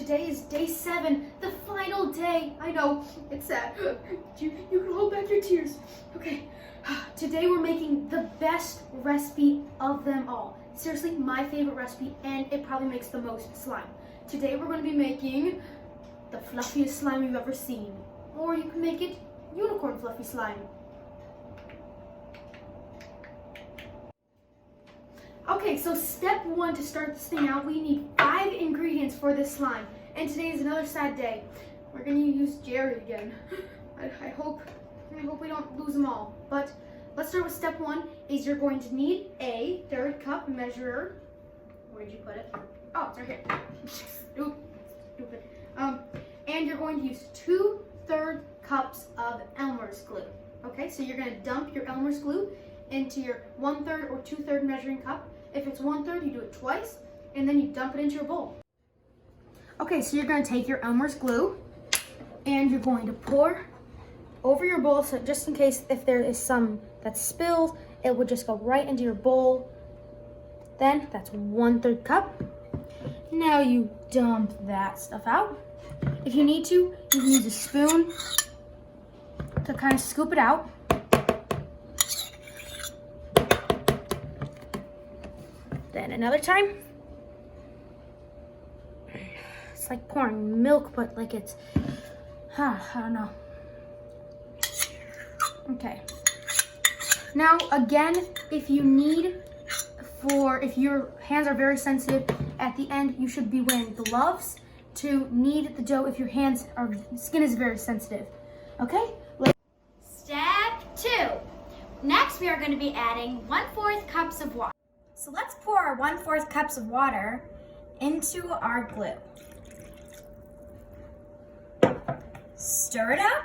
today is day 7, the final day. I know, it's sad. You can hold back your tears. Okay, today we're making the best recipe of them all. Seriously, my favorite recipe, and it probably makes the most slime. Today we're going to be making the fluffiest slime you've ever seen. Or you can make it unicorn fluffy slime. Okay, so step 1 to start this thing out, we need 5 ingredients for this slime. And today is another sad day. We're gonna use Jerry again. I hope we don't lose them all. But let's start with step 1, is you're going to need a 1/3 cup measurer. Where did you put it? Oh, it's right here. Stupid. And you're going to use 2/3 cups of Elmer's glue. Okay, so you're gonna dump your Elmer's glue into your 1/3 or 2/3 measuring cup. If it's 1/3, you do it twice, and then you dump it into your bowl. Okay, so you're gonna take your Elmer's glue, and you're going to pour over your bowl, so just in case if there is some that's spilled, it would just go right into your bowl. Then that's 1/3 cup. Now you dump that stuff out. If you need to, you can use a spoon to kind of scoop it out. Then another time. It's like pouring milk, but like it's, I don't know. Okay. Now again, if your hands are very sensitive, at the end you should be wearing gloves to knead the dough if your skin is very sensitive. Okay? Step 2. Next we are going to be adding 1/4 cups of water. So let's pour our 1/4 cups of water into our glue. Stir it up.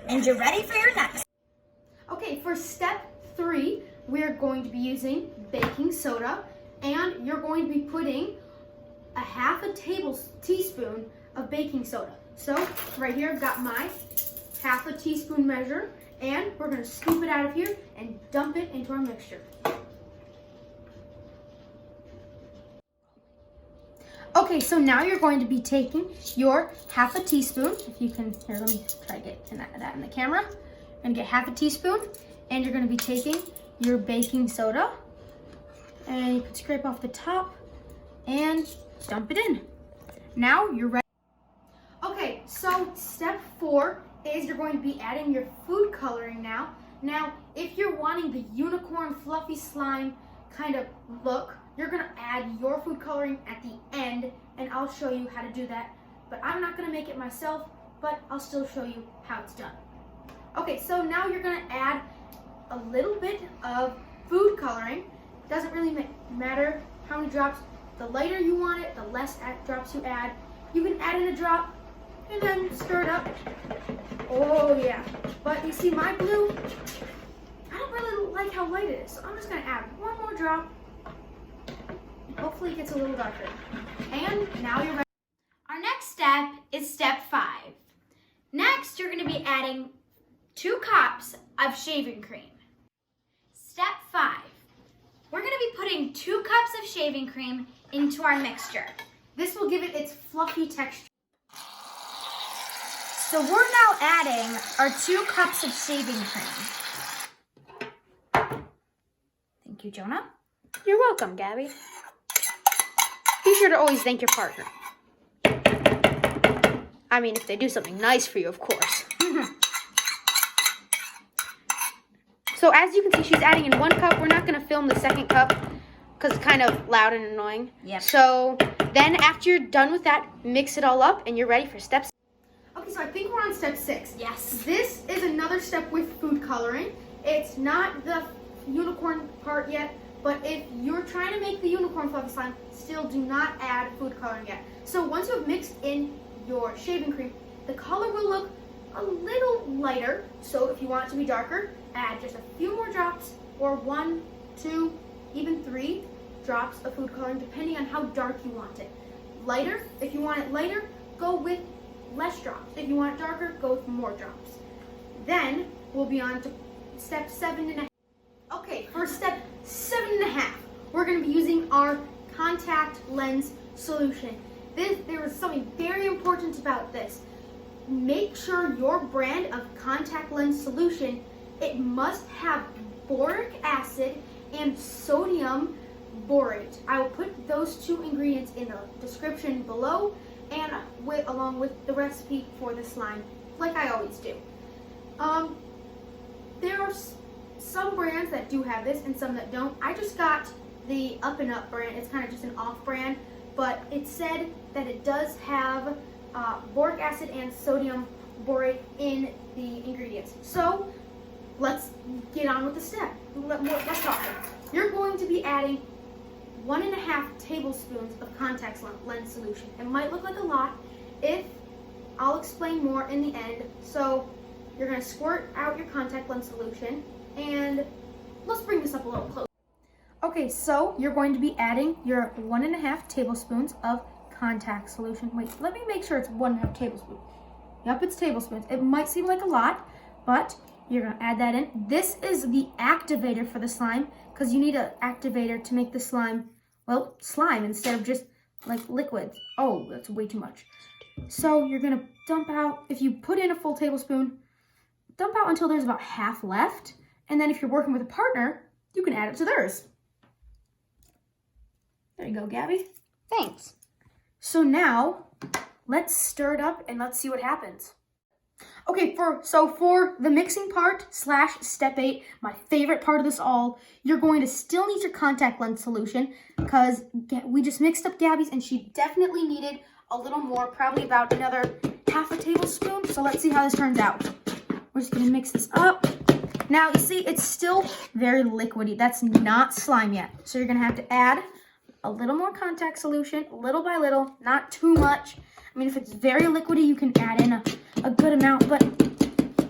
And you're ready for your next. Okay, for step 3, we're going to be using baking soda, and you're going to be putting a 1/2 teaspoon of baking soda. So right here I've got my 1/2 teaspoon measure, and we're going to scoop it out of here and dump it into our mixture. Okay, so now you're going to be taking your 1/2 teaspoon. If you can, here, let me try to get that in the camera. You're going to get 1/2 teaspoon, and you're going to be taking your baking soda, and you can scrape off the top and dump it in. Now you're ready. Okay, so step 4 is you're going to be adding your food coloring now. Now, if you're wanting the unicorn fluffy slime kind of look, you're gonna add your food coloring at the end, and I'll show you how to do that. But I'm not gonna make it myself, but I'll still show you how it's done. Okay, so now you're gonna add a little bit of food coloring. Doesn't really matter how many drops. The lighter you want it, the less drops you add. You can add in a drop and then stir it up. Oh yeah, but you see my glue, I don't really like how light it is, so I'm just gonna add one more drop. Hopefully it gets a little darker. And now you're ready. Our next step is step 5. Next, you're going to be adding 2 cups of shaving cream. Step 5. We're going to be putting 2 cups of shaving cream into our mixture. This will give it its fluffy texture. So we're now adding our 2 cups of shaving cream. Thank you, Jonah. You're welcome, Gabby. Be sure to always thank your partner. I mean, if they do something nice for you, of course. So as you can see, she's adding in 1 cup. We're not going to film the 2nd cup because it's kind of loud and annoying. Yep. So then after you're done with that, mix it all up and you're ready for step 6. Okay, so I think we're on step 6. Yes. This is another step with food coloring. It's not the unicorn part yet, but if you're trying to make the unicorn fluffy slime, still do not add food coloring yet. So once you've mixed in your shaving cream, the color will look a little lighter. So if you want it to be darker, add just a few more drops, or 1, 2, even 3 drops of food coloring, depending on how dark you want it. Lighter, if you want it lighter, go with less drops. If you want it darker, go with more drops. Then we'll be on to step 7.5. Okay, for step 7.5, we're going to be using our contact lens solution. There is something very important about this. Make sure your brand of contact lens solution, it must have boric acid and sodium borate. I will put those two ingredients in the description below and along with the recipe for the slime, like I always do. There are some brands that do have this and some that don't. I just got the Up and Up brand. It's kind of just an off brand, but it said that it does have boric acid and sodium borate in the ingredients. So let's get on with the step. Let's talk. You're going to be adding 1.5 tablespoons of contact lens solution. It might look like a lot. I'll explain more in the end. So you're going to squirt out your contact lens solution, and let's bring this up a little closer. Okay, so you're going to be adding your 1.5 tablespoons of contact solution. Wait, let me make sure it's 1.5 tablespoons. Yep, it's tablespoons. It might seem like a lot, but you're going to add that in. This is the activator for the slime, because you need an activator to make the slime, well, slime instead of just like liquid. Oh, that's way too much. So you're going to dump out, if you put in a full tablespoon, dump out until there's about half left. And then if you're working with a partner, you can add it to theirs. There you go, Gabby. Thanks. So now, let's stir it up and let's see what happens. Okay, for the mixing part / step 8, my favorite part of this all, you're going to still need your contact lens solution because we just mixed up Gabby's and she definitely needed a little more, probably about another ½ tablespoon. So let's see how this turns out. We're just gonna mix this up. Now you see it's still very liquidy. That's not slime yet. So you're gonna have to add a little more contact solution, little by little, not too much. I mean, if it's very liquidy, you can add in a good amount, but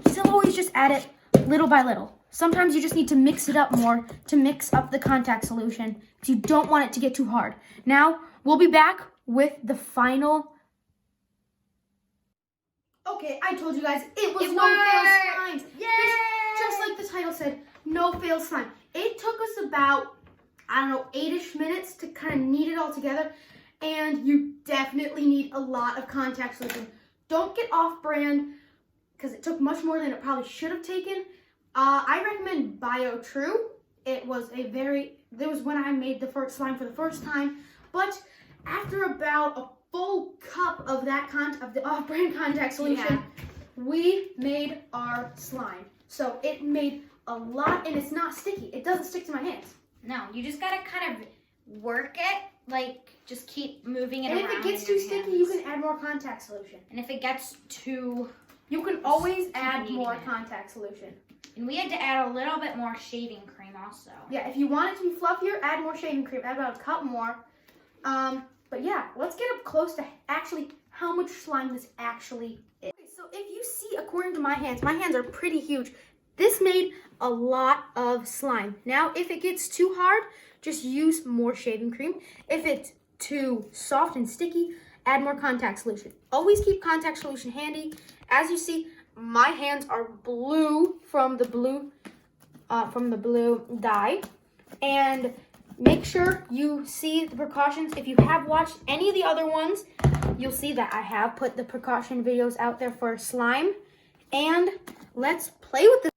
still always just add it little by little. Sometimes you just need to mix it up more to mix up the contact solution because you don't want it to get too hard. Now, we'll be back with the final. Okay, I told you guys, it was no fail slime. Yay! Just like the title said, no fail slime. It took us about, I don't know, 8-ish minutes to kind of knead it all together. And you definitely need a lot of contact solution. Don't get off brand because it took much more than it probably should have taken. I recommend Bio True. It was when I made the first slime for the first time. But after about a full cup of of the off-brand contact solution, we made our slime. So it made a lot, and it's not sticky. It doesn't stick to my hands. No, you just gotta kind of work it, like just keep moving it around. And if it gets too sticky, you can add more contact solution. And if it gets too, you can always add more contact solution. And we had to add a little bit more shaving cream also. Yeah, if you want it to be fluffier, add more shaving cream. Add about a cup more. But yeah, let's get up close to actually how much slime this actually is. Okay, so if you see, according to my hands are pretty huge. This made a lot of slime. Now, if it gets too hard, just use more shaving cream. If it's too soft and sticky, add more contact solution. Always keep contact solution handy. As you see, my hands are blue from the blue dye. And make sure you see the precautions. If you have watched any of the other ones, you'll see that I have put the precaution videos out there for slime. And let's play with this.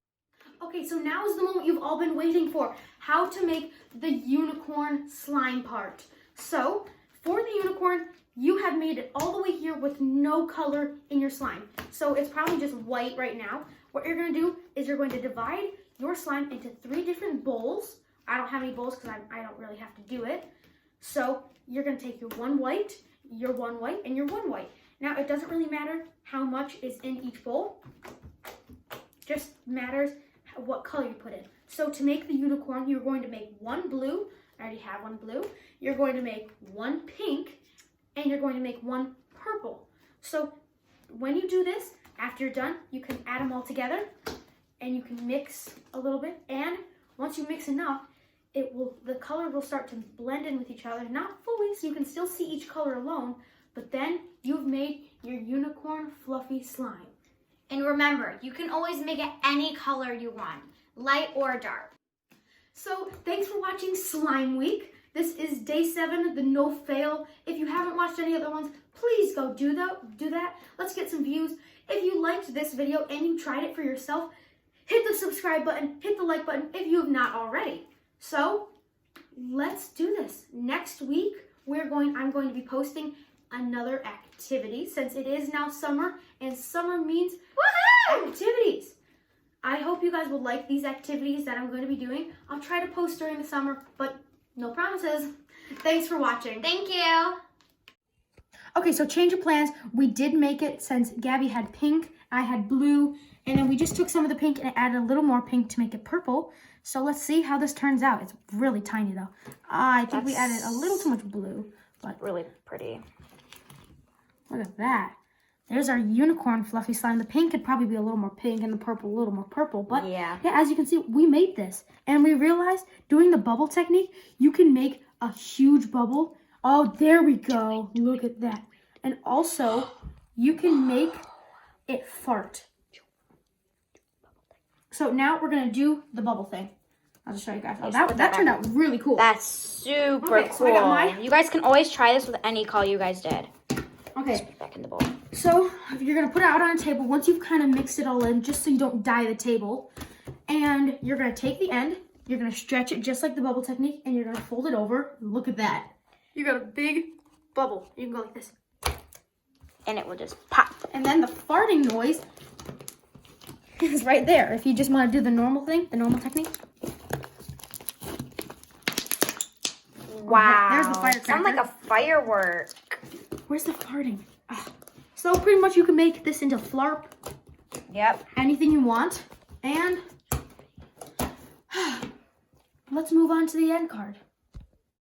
Okay, so now is the moment you've all been waiting for. How to make the unicorn slime part. So, for the unicorn, you have made it all the way here with no color in your slime. So it's probably just white right now. What you're going to do is you're going to divide your slime into 3 different bowls. I don't have any bowls because I don't really have to do it. So you're going to take your one white, your one white, and your one white. Now, it doesn't really matter how much is in each bowl. Just matters what color you put in. So to make the unicorn, you're going to make 1 blue. I already have 1 blue. You're going to make 1 pink, and you're going to make 1 purple. So when you do this, after you're done, you can add them all together, and you can mix a little bit. And once you mix enough, the color will start to blend in with each other. Not fully, so you can still see each color alone, but then you've made your unicorn fluffy slime. And remember, you can always make it any color you want, light or dark. So thanks for watching Slime Week. This is day 7, the no fail. If you haven't watched any other ones, please go do that. Let's get some views. If you liked this video and you tried it for yourself, hit the subscribe button, hit the like button if you have not already. So let's do this. Next week, I'm going to be posting another activity since it is now summer and summer means activities. I hope you guys will like these activities that I'm going to be doing. I'll try to post during the summer, but no promises. Thanks for watching. Thank you. Okay, so change of plans. We did make it since Gabby had pink, I had blue, and then we just took some of the pink and added a little more pink to make it purple. So let's see how this turns out. It's really tiny though. I think we added a little too much blue, but Really pretty. look at that. There's our unicorn fluffy slime. The pink could probably be a little more pink and the purple a little more purple. But yeah, as you can see, we made this. And we realized doing the bubble technique, you can make a huge bubble. Oh, there we go. Look at that. And also, you can make it fart. So now we're going to do the bubble thing. I'll just show you guys. Oh, that turned out really cool. That's super cool. So I got you guys can always try this with any color you guys did. Okay. Back in the bowl. So you're going to put it out on a table once you've kind of mixed it all in, just so you don't dye the table. And you're going to take the end, you're going to stretch it just like the bubble technique, and you're going to fold it over. Look at that. You got a big bubble. You can go like this. And it will just pop. And then the farting noise is right there. If you just want to do the normal thing, the normal technique. Wow. There's the firecracker. Sounds like a firework. Where's the farting? So pretty much you can make this into flarp. Yep. Anything you want. And let's move on to the end card.